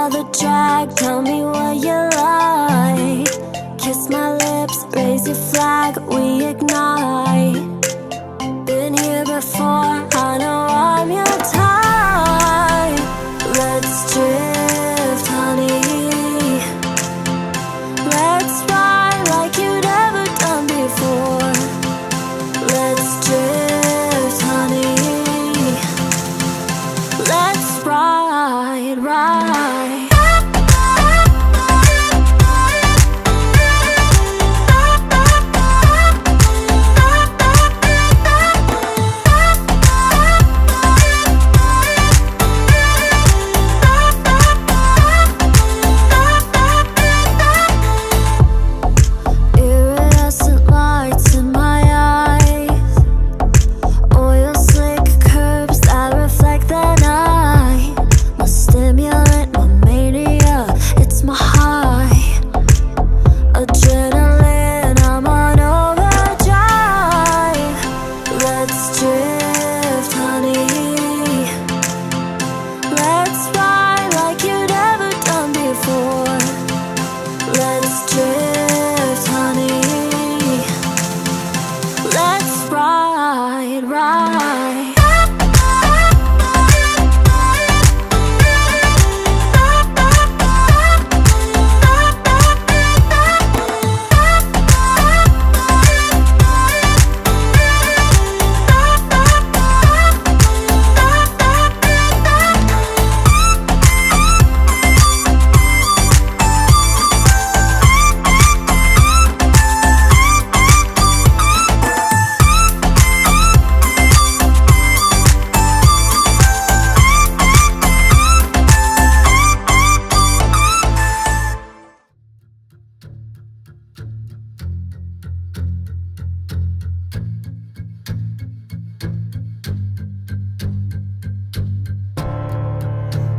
another track, tell me what you like. Kiss my lips, raise your flag, we ignite. Been here before, I know I'm your type. Let's drift, honey. Let's ride like you'd never done before. Let's drift, honey. Let's ride, ride.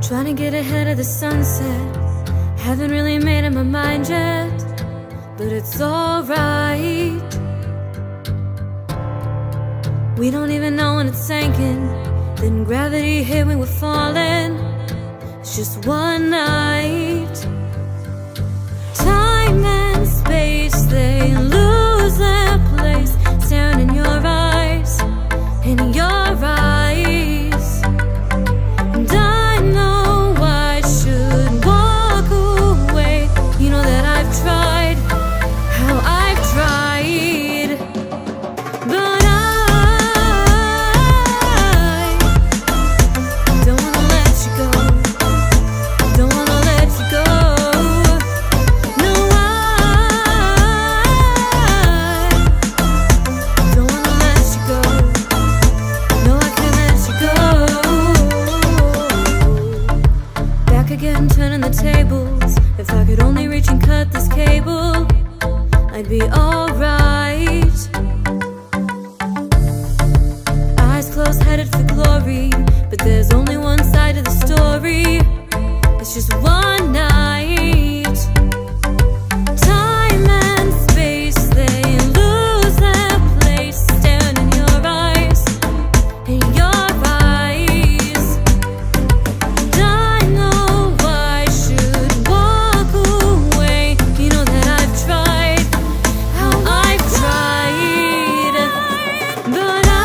Trying to get ahead of the sunset. Haven't really made up my mind yet, but it's alright. We don't even know when it's sinking. Then gravity hit when we're falling. It's just one night. Time and space, they lose their place. Staring in your eyes, in your eyes. And I know I should walk away. You know that I've tried, how I've tried. But I don't wanna let you go. Don't wanna let you go. No, I don't wanna let you go. No, I can't let you go. Back again, turning the tables. If I could only reach and cut this cable, I'd be alright. Eyes closed, headed for glory. But there's only one side of the story. It's just one night. Time and space, they lose their place. Staring in your eyes, in your eyes. And I know I should walk away. You know that I've tried, how I've tried. But I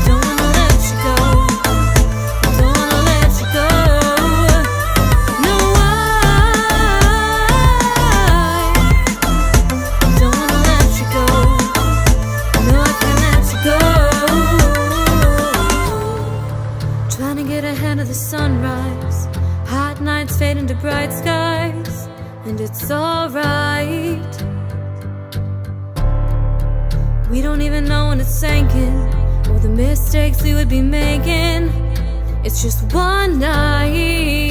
don't wanna let you go. Don't wanna let you go. No, I don't wanna let you go. No, I can't let you go. Trying to get ahead of the sunrise. Hot nights fade into bright skies. And it's alright. We don't even know when it's sinking, or the mistakes we would be making. It's just one night.